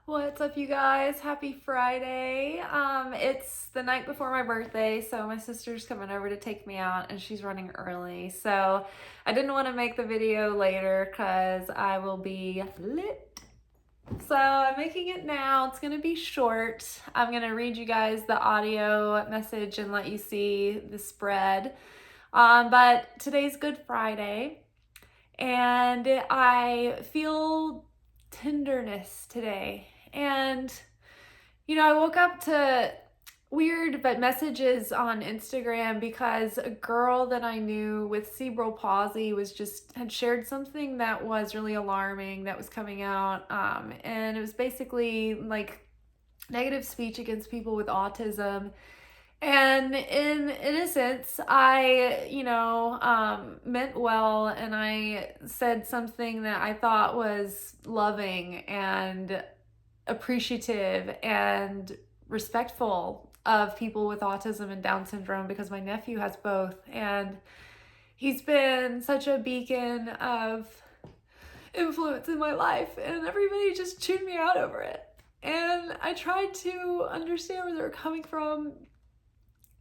What's up, you guys? Happy Friday. It's the night before my birthday, so my sister's coming over to take me out and she's running early. So I didn't want to make the video later because I will be lit. So I'm making it now. It's going to be short. I'm going to read you guys the audio message and let you see the spread. But today's Good Friday, and I feel tenderness today. And, I woke up to weird but messages on Instagram because a girl that I knew with cerebral palsy had shared something that was really alarming that was coming out. And it was basically like negative speech against people with autism. And in innocence, I, meant well, and I said something that I thought was loving and appreciative and respectful of people with autism and Down syndrome, because my nephew has both. And he's been such a beacon of influence in my life, and everybody just chewed me out over it. And I tried to understand where they were coming from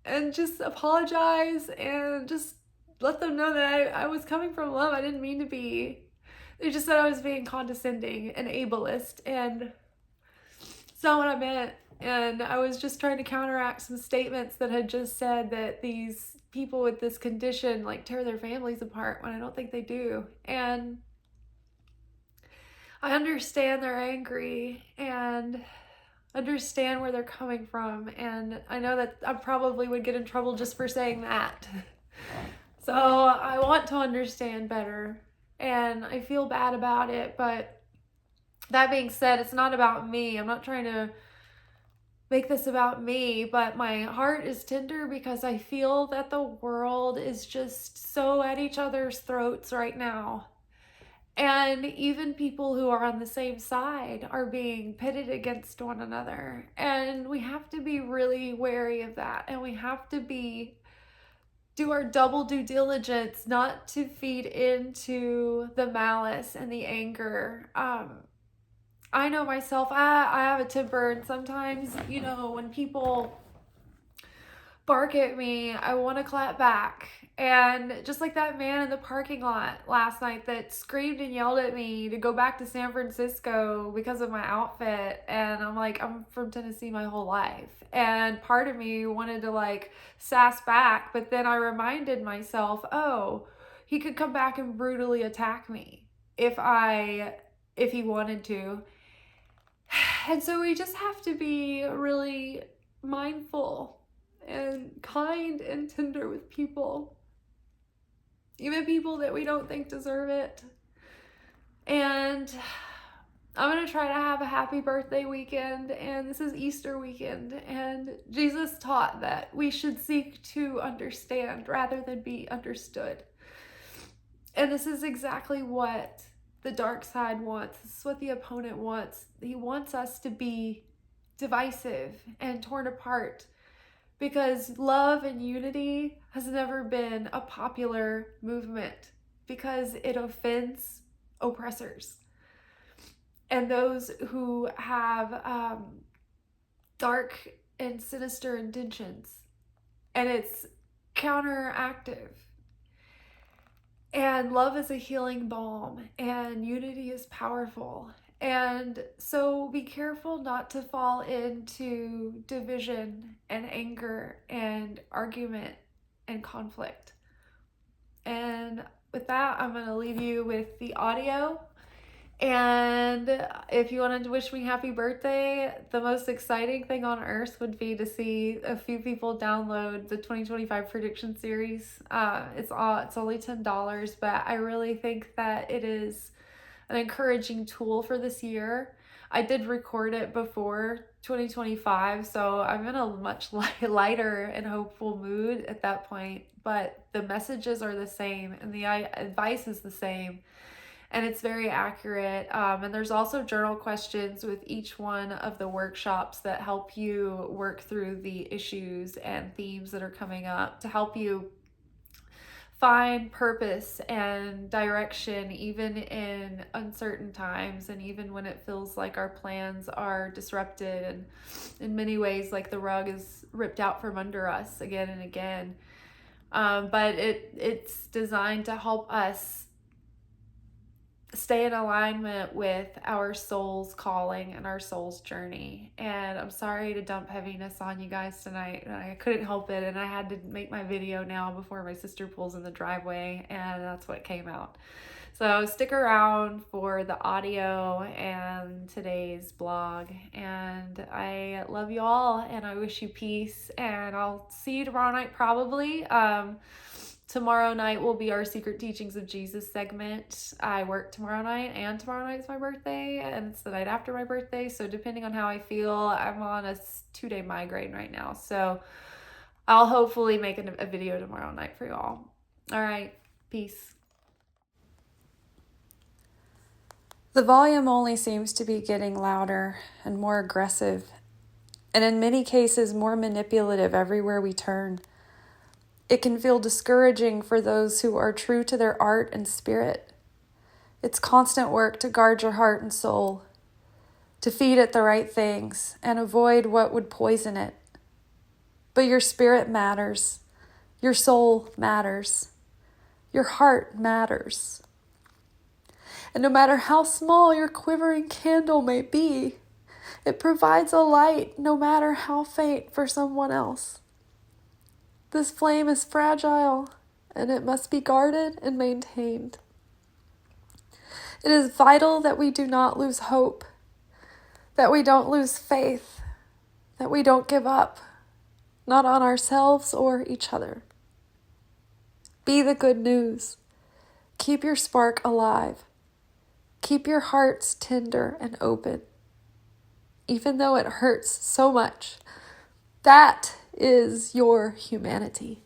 and just apologize and just let them know that I was coming from love. I didn't mean to be. They just said I was being condescending and ableist, and it's not what I meant. And I was just trying to counteract some statements that had just said that these people with this condition like tear their families apart, when I don't think they do. And I understand they're angry and understand where they're coming from, and I know that I probably would get in trouble just for saying that. So I want to understand better, and I feel bad about it. But that being said, it's not about me. I'm not trying to make this about me, but my heart is tender because I feel that the world is just so at each other's throats right now. And even people who are on the same side are being pitted against one another. And we have to be really wary of that. And we have to do our double due diligence not to feed into the malice and the anger. I know myself, I have a temper, and sometimes, when people bark at me, I want to clap back. And just like that man in the parking lot last night that screamed and yelled at me to go back to San Francisco because of my outfit. And I'm like, I'm from Tennessee my whole life. And part of me wanted to like sass back, but then I reminded myself, oh, he could come back and brutally attack me if he wanted to. And so we just have to be really mindful and kind and tender with people, even people that we don't think deserve it. And I'm going to try to have a happy birthday weekend, and this is Easter weekend, and Jesus taught that we should seek to understand rather than be understood. And this is exactly what the dark side wants. This is what the opponent wants. He wants us to be divisive and torn apart, because love and unity has never been a popular movement, because it offends oppressors and those who have dark and sinister intentions, and it's counteractive. And love is a healing balm, and unity is powerful. And so be careful not to fall into division and anger and argument and conflict. And with that, I'm going to leave you with the audio. And if you wanted to wish me happy birthday, the most exciting thing on earth would be to see a few people download the 2025 prediction series. It's only $10, but I really think that it is an encouraging tool for this year. I did record it before 2025, so I'm in a much lighter and hopeful mood at that point, but the messages are the same and the advice is the same, and it's very accurate. And there's also journal questions with each one of the workshops that help you work through the issues and themes that are coming up to help you find purpose and direction even in uncertain times, and even when it feels like our plans are disrupted and in many ways like the rug is ripped out from under us again and again. But it's designed to help us stay in alignment with our soul's calling and our soul's journey. And I'm sorry to dump heaviness on you guys tonight. I couldn't help it, and I had to make my video now before my sister pulls in the driveway, and that's what came out. So stick around for the audio and today's blog. And I love you all, and I wish you peace, and I'll see you tomorrow night probably. Tomorrow night will be our Secret Teachings of Jesus segment. I work tomorrow night, and tomorrow night is my birthday, and it's the night after my birthday. So depending on how I feel, I'm on a 2-day migraine right now. So I'll hopefully make a video tomorrow night for you all. All right, peace. The volume only seems to be getting louder and more aggressive, and in many cases more manipulative everywhere we turn. It can feel discouraging for those who are true to their art and spirit. It's constant work to guard your heart and soul, to feed it the right things and avoid what would poison it. But your spirit matters. Your soul matters. Your heart matters. And no matter how small your quivering candle may be, it provides a light, no matter how faint, for someone else. This flame is fragile, and it must be guarded and maintained. It is vital that we do not lose hope, that we don't lose faith, that we don't give up, not on ourselves or each other. Be the good news. Keep your spark alive. Keep your hearts tender and open, even though it hurts so much. That is your humanity.